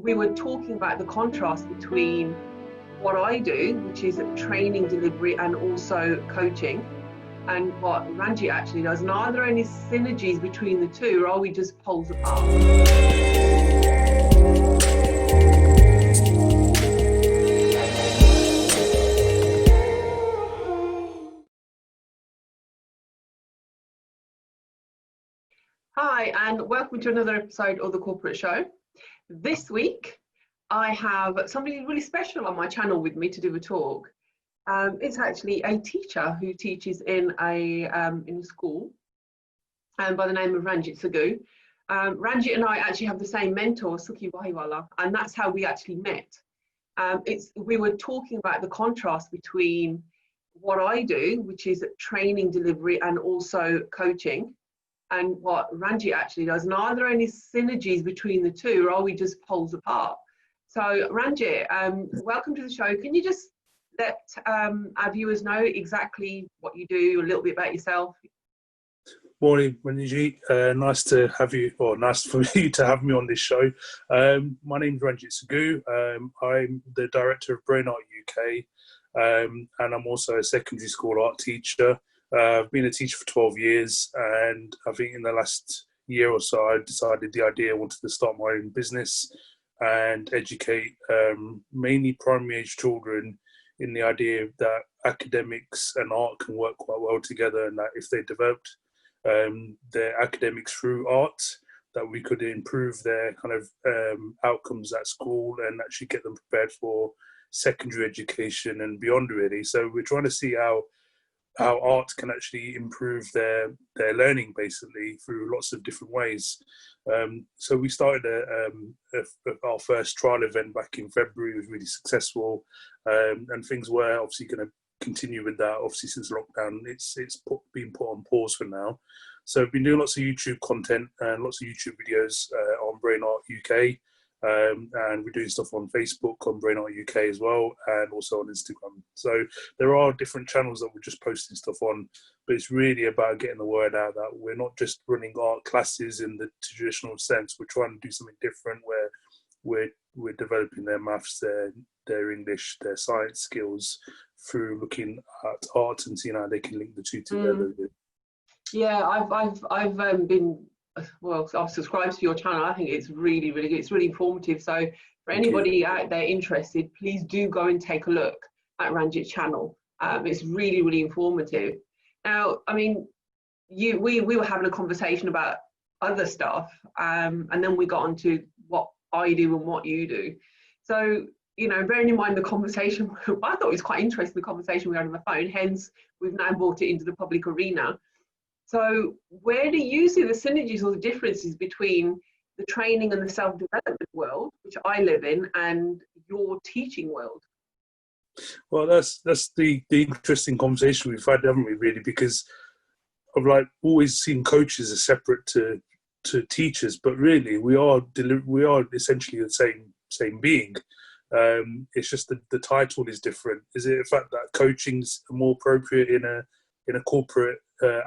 we were talking about the contrast between what I do, which is training, delivery, and also coaching, and what Ranjit actually does. And are there any synergies between the two, or are we just poles apart? Hi, and welcome to another episode of The Corporate Show. This week, I have somebody really special on my channel with me to do a talk. It's actually a teacher who teaches in a school by the name of Ranjit Sagoo. Ranjit and I actually have the same mentor, Sukhi Wahiwala, and that's how we actually met. We were talking about the contrast between what I do, which is training, delivery, and also coaching, and what Ranjit actually does. And are there any synergies between the two, or are we just poles apart? So Ranjit, welcome to the show. Can you just let our viewers know exactly what you do, a little bit about yourself? Morning, Ranjit. Nice to have you, or nice for you to have me on this show. My name is Ranjit Sagoo. I'm the director of Brain Art UK, and I'm also a secondary school art teacher. I've been a teacher for 12 years, and I think in the last year or so, I decided I wanted to start my own business and educate mainly primary age children in the idea that academics and art can work quite well together, and that if they developed their academics through art, that we could improve their kind of outcomes at school and actually get them prepared for secondary education and beyond, really. So we're trying to see how art can actually improve their learning, basically, through lots of different ways. So we started our first trial event back in February. It was really successful, and things were obviously going to continue with that. Obviously, since lockdown, it's been put on pause for now. So I've been doing lots of YouTube content and lots of YouTube videos on Brain Art UK, and we're doing stuff on Facebook on Brain Art UK as well, and also on Instagram. So there are different channels that we're just posting stuff on, but it's really about getting the word out that we're not just running art classes in the traditional sense. We're trying to do something different where we're developing their maths, their English, their science skills through looking at art and seeing how they can link the two together. Yeah, I've been, well, I've subscribed to your channel. I think it's really, really good. It's really informative. So for anybody out there interested, please do go and take a look at Ranjit's channel. It's really, really informative. Now, I mean, we were having a conversation about other stuff, and then we got onto what I do and what you do. So, you know, bearing in mind the conversation, I thought it was quite interesting, the conversation we had on the phone, hence we've now brought it into the public arena. So where do you see the synergies or the differences between the training and the self-development world, which I live in, and your teaching world? Well, that's the interesting conversation we've had, haven't we, really? Because I've always seen coaches as separate to teachers, but really we are essentially the same being. It's just the title is different. Is it the fact that coaching's more appropriate in a corporate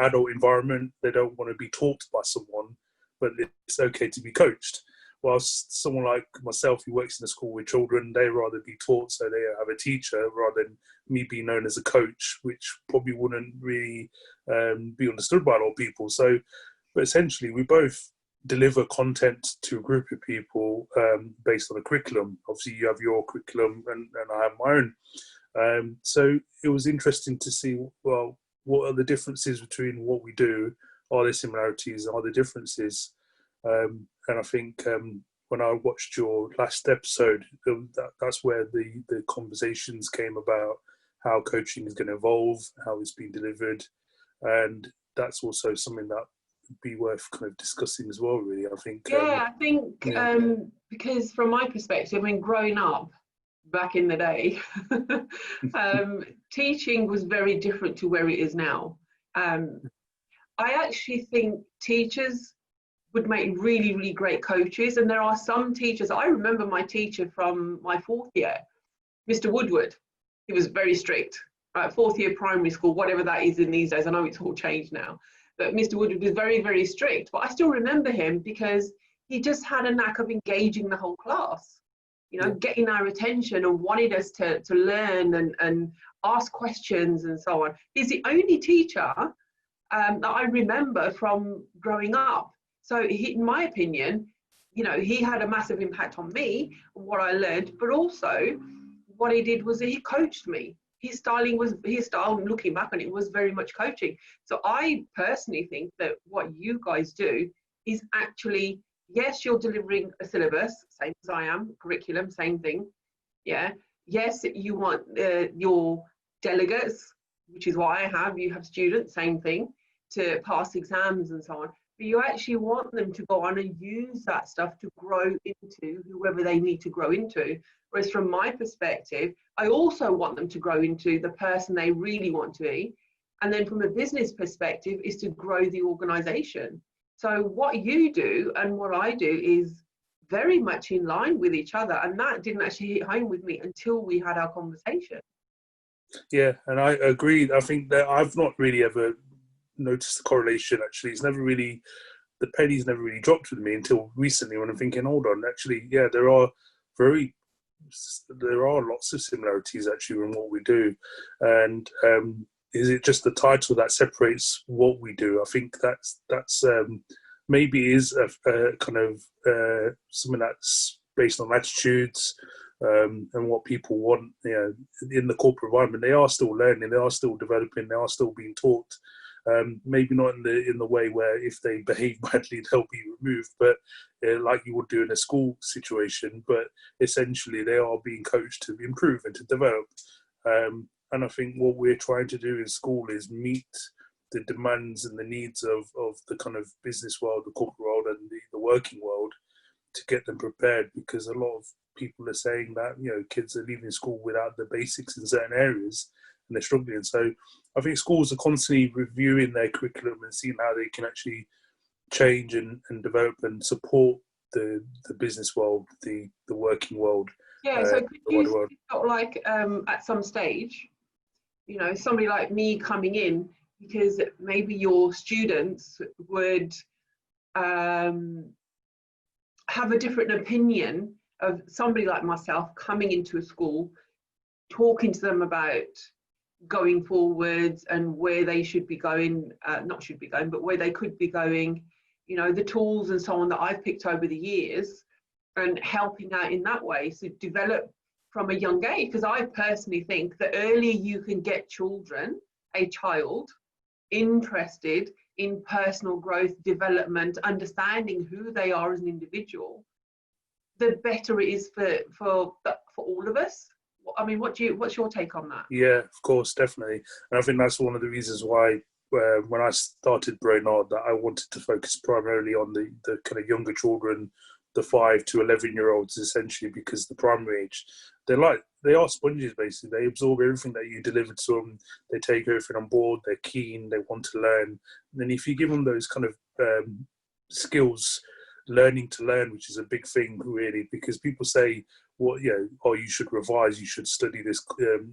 adult environment? They don't want to be taught by someone, but it's okay to be coached. Whilst someone like myself who works in a school with children, they rather be taught, so they have a teacher rather than me being known as a coach, which probably wouldn't really be understood by a lot of people. So, but essentially we both deliver content to a group of people based on a curriculum. Obviously you have your curriculum and I have my own. So it was interesting to see, well, what are the differences between what we do? Are there similarities? Are there differences? And I think when I watched your last episode, that's where the conversations came about how coaching is going to evolve, how it's being delivered. And that's also something that would be worth kind of discussing as well, really, I think. Yeah, I think because from my perspective, I mean, growing up back in the day, teaching was very different to where it is now. I actually think teachers would make really, really great coaches. And there are some teachers, I remember my teacher from my fourth year, Mr. Woodward. He was very strict, right? Fourth year primary school, whatever that is in these days. I know it's all changed now. But Mr. Woodward was very, very strict. But I still remember him because he just had a knack of engaging the whole class, you know, getting our attention and wanted us to learn and ask questions and so on. He's the only teacher that I remember from growing up. So he, in my opinion, you know, he had a massive impact on me, what I learned, but also what he did was that he coached me. His style, looking back on it, was very much coaching. So I personally think that what you guys do is actually, yes, you're delivering a syllabus, same as I am, curriculum, same thing. Yeah. Yes, you want your delegates, which is what I have. You have students, same thing, to pass exams and so on. But you actually want them to go on and use that stuff to grow into whoever they need to grow into. Whereas from my perspective, I also want them to grow into the person they really want to be. And then from a business perspective is to grow the organization. So what you do and what I do is very much in line with each other. And that didn't actually hit home with me until we had our conversation. Yeah, and I agree. I think that I've not really ever noticed the correlation, actually. It's never really, the penny's never really dropped with me until recently when I'm thinking, hold on, actually, yeah, there are lots of similarities actually in what we do. And is it just the title that separates what we do? I think that's maybe is a kind of something that's based on attitudes and what people want. You know, in the corporate environment, they are still learning, they are still developing, they are still being taught. Maybe not in the way where if they behave badly they'll be removed, but like you would do in a school situation. But essentially they are being coached to improve and to develop. And I think what we're trying to do in school is meet the demands and the needs of the kind of business world, the corporate world, and the working world, to get them prepared, because a lot of people are saying that, you know, kids are leaving school without the basics in certain areas and they're struggling. So I think schools are constantly reviewing their curriculum and seeing how they can actually change and develop and support the business world, the working world. Yeah, so could you see, like at some stage, you know, somebody like me coming in, because maybe your students would have a different opinion of somebody like myself coming into a school, talking to them about going forwards and where they should be going, not should be going, but where they could be going, you know, the tools and so on that I've picked over the years, and helping out in that way. So develop from a young age, because I personally think the earlier you can get a child interested in personal growth, development, understanding who they are as an individual, the better it is for all of us. I mean, what's your take on that? Yeah, of course, definitely. And I think that's one of the reasons why when I started Brainard, that I wanted to focus primarily on the kind of younger children, the 5 to 11-year-olds, essentially, because the primary age, they are sponges, basically. They absorb everything that you deliver to them. They take everything on board. They're keen. They want to learn. And then if you give them those kind of skills, learning to learn, which is a big thing, really, because people say, well, you know, oh, you should revise, you should study this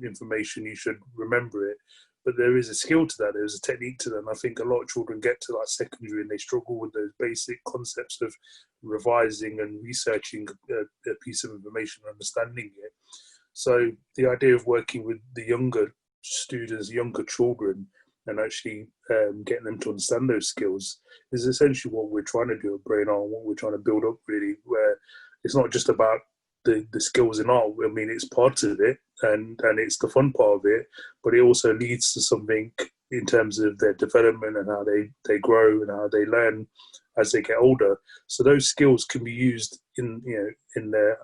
information, you should remember it. But there is a skill to that. There's a technique to that. And I think a lot of children get to like secondary and they struggle with those basic concepts of revising and researching a piece of information and understanding it. So the idea of working with the younger students, younger children, and actually getting them to understand those skills is essentially what we're trying to do at Brainard, what we're trying to build up, really, where it's not just about the skills in art. I mean, it's part of it and it's the fun part of it, but it also leads to something in terms of their development and how they grow and how they learn as they get older. So those skills can be used in their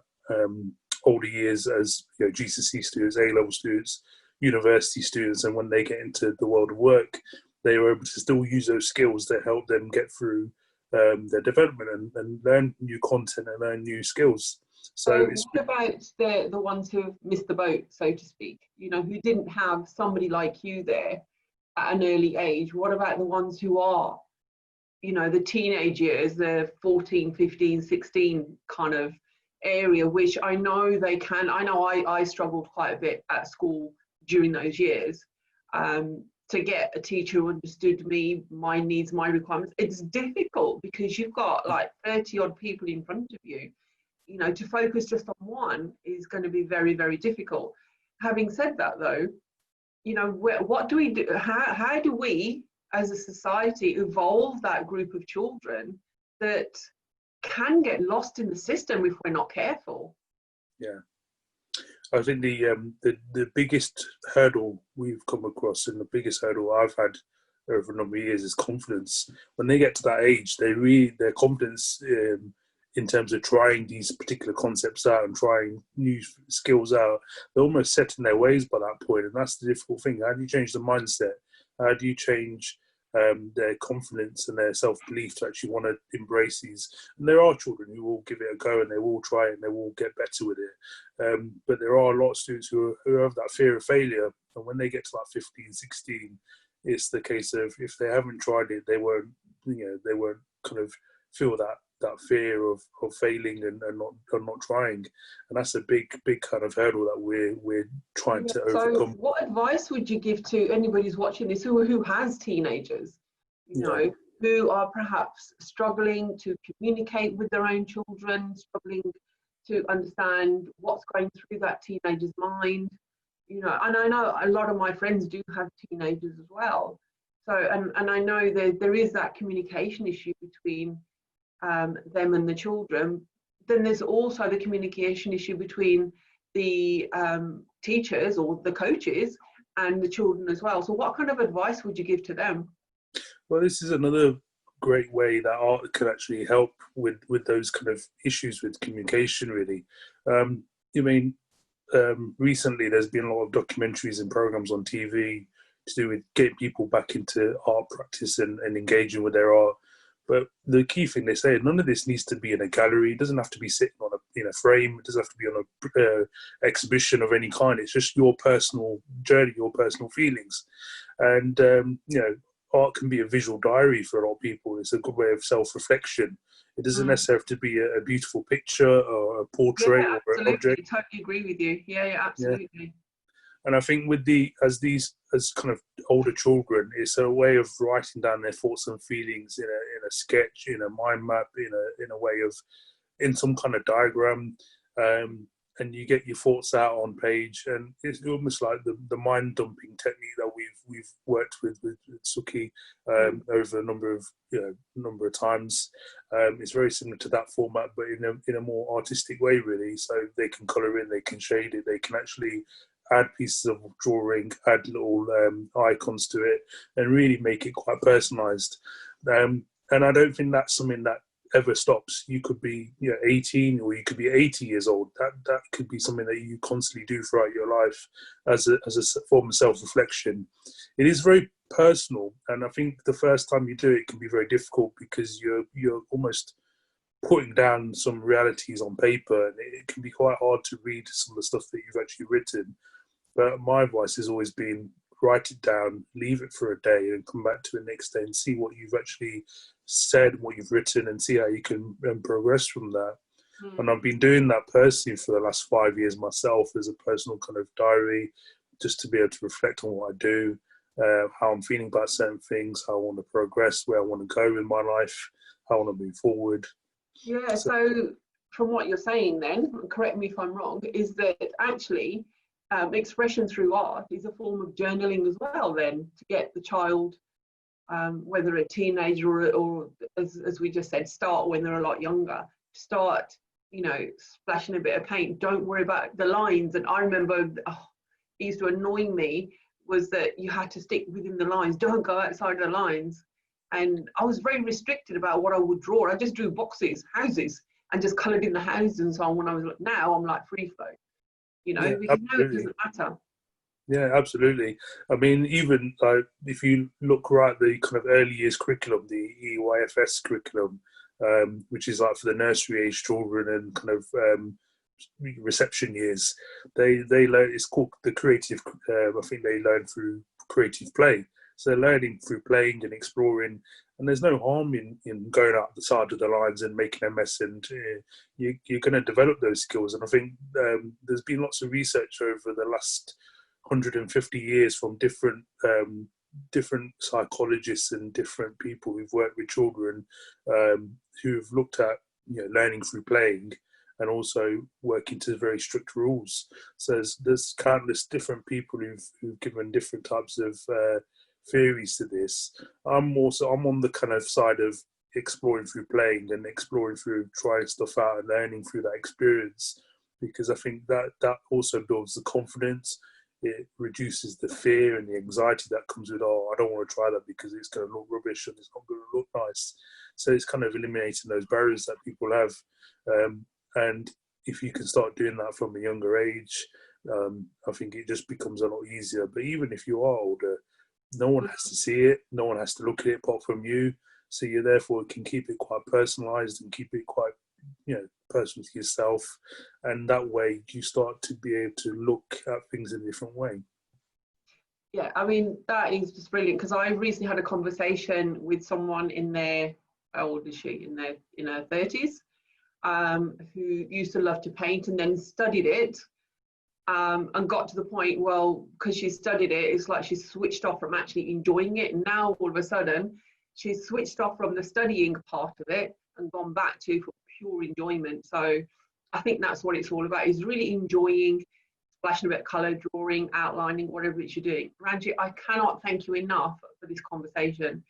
older years as, you know, GCSE students, A-level students, university students, and when they get into the world of work, they were able to still use those skills that help them get through their development and learn new content and learn new skills. So what about the ones who missed the boat, so to speak, you know, who didn't have somebody like you there at an early age? What about the ones who are, you know, the teenage years, the 14, 15, 16 kind of area, which I know they can. I know I struggled quite a bit at school during those years. to get a teacher who understood me, my needs, my requirements. It's difficult because you've got like 30 odd people in front of you. You know, to focus just on one is going to be very, very difficult. Having said that, though, you know, what do we do? How do we, as a society, evolve that group of children that can get lost in the system if we're not careful? Yeah. I think the biggest hurdle we've come across, and the biggest hurdle I've had over a number of years, is confidence. When they get to that age, their confidence in terms of trying these particular concepts out and trying new skills out, they're almost set in their ways by that point, and that's the difficult thing. How do you change the mindset? How do you change their confidence and their self-belief to actually want to embrace these? And there are children who will give it a go and they will try it and they will get better with it. But there are a lot of students who have that fear of failure. And when they get to like 15, 16, it's the case of if they haven't tried it, they won't kind of feel that fear of failing and not trying. And that's a big kind of hurdle that we're trying to overcome. So what advice would you give to anybody who's watching this who has teenagers, you know, who are perhaps struggling to communicate with their own children, struggling to understand what's going through that teenager's mind? You know, and I know a lot of my friends do have teenagers as well. So, and I know there is that communication issue between them and the children. Then there's also the communication issue between the teachers or the coaches and the children as well. So what kind of advice would you give to them? Well, this is another great way that art can actually help with those kind of issues with communication, really. Recently there's been a lot of documentaries and programs on TV to do with getting people back into art practice and engaging with their art. But the key thing they say, none of this needs to be in a gallery. It doesn't have to be sitting on a frame. It doesn't have to be on a exhibition of any kind. It's just your personal journey, your personal feelings. And, art can be a visual diary for a lot of people. It's a good way of self-reflection. It doesn't necessarily have to be a beautiful picture or a portrait or an object. I totally agree with you. Yeah, absolutely. Yeah. And I think as kind of older children, it's a way of writing down their thoughts and feelings in a sketch, in a mind map, in some kind of diagram, and you get your thoughts out on page. And it's almost like the mind dumping technique that we've worked with Suki over a number of times. It's very similar to that format, but in a more artistic way, really. So they can colour in, they can shade it, they can actually add pieces of drawing, add little icons to it, and really make it quite personalised. And I don't think that's something that ever stops. You could be 18 or you could be 80 years old. That could be something that you constantly do throughout your life as a form of self-reflection. It is very personal, and I think the first time you do it can be very difficult because you're almost putting down some realities on paper, and it can be quite hard to read some of the stuff that you've actually written. But my advice has always been write it down, leave it for a day, and come back to it next day and see what you've actually said, what you've written, and see how you can progress from that. And I've been doing that personally for the last 5 years myself as a personal kind of diary, just to be able to reflect on what I do, how I'm feeling about certain things, how I want to progress, where I want to go in my life, how I want to move forward. Yeah, so from what you're saying then, correct me if I'm wrong, is that actually expression through art is a form of journaling as well then, to get the child, whether a teenager or as we just said, start when they're a lot younger, start, splashing a bit of paint, don't worry about the lines. And I remember, it used to annoy me, was that you had to stick within the lines, don't go outside of the lines. And I was very restricted about what I would draw. I just drew boxes, houses, and just coloured in the houses and so on. When I was now, I'm like free flow, because now it doesn't matter. Yeah, absolutely. I mean, even if you look right at the kind of early years curriculum, the EYFS curriculum, which is like for the nursery age children and kind of reception years, they learn. It's called the creative. I think they learn through creative play. So they're learning through playing and exploring, and there's no harm in going out the side of the lines and making a mess, and you're going to develop those skills. And I think there's been lots of research over the last 150 years from different different psychologists and different people who've worked with children, who've looked at learning through playing, and also working to very strict rules. So there's countless different people who've given different types of theories to this. I'm on the kind of side of exploring through playing and exploring through trying stuff out and learning through that experience, because I think that also builds the confidence. It reduces the fear and the anxiety that comes with, oh, I don't want to try that because it's going to look rubbish and it's not going to look nice. So it's kind of eliminating those barriers that people have. And if you can start doing that from a younger age, I think it just becomes a lot easier. But even if you are older, no one has to see it. No one has to look at it apart from you. So you therefore can keep it quite personalised and keep it quite, personal to yourself. And that way you start to be able to look at things in a different way. Yeah, I mean, that is just brilliant, because I recently had a conversation with someone in their, how old is she? In her 30s, who used to love to paint and then studied it, and got to the point, well, because she studied it, it's like she's switched off from actually enjoying it. And now all of a sudden, she's switched off from the studying part of it and gone back to pure enjoyment. So I think that's what it's all about, is really enjoying splashing a bit of colour, drawing, outlining, whatever it is you're doing. Ranjit, I cannot thank you enough for this conversation.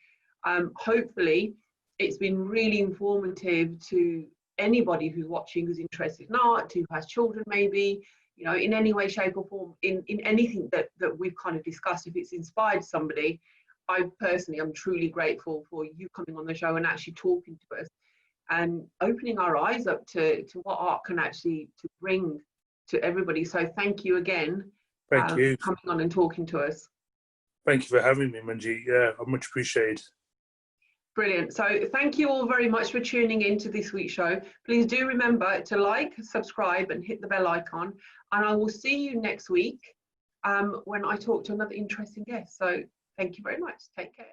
Hopefully, it's been really informative to anybody who's watching, who's interested in art, who has children maybe, in any way, shape or form, in anything that we've kind of discussed. If it's inspired somebody, I personally am truly grateful for you coming on the show and actually talking to us and opening our eyes up to what art can actually to bring to everybody. So thank you again. Thank you for coming on and talking to us. Thank you for having me, Manjeet. Yeah, I much appreciate. Brilliant. So thank you all very much for tuning in to this week's show. Please do remember to like, subscribe and hit the bell icon. And I will see you next week when I talk to another interesting guest. So thank you very much. Take care.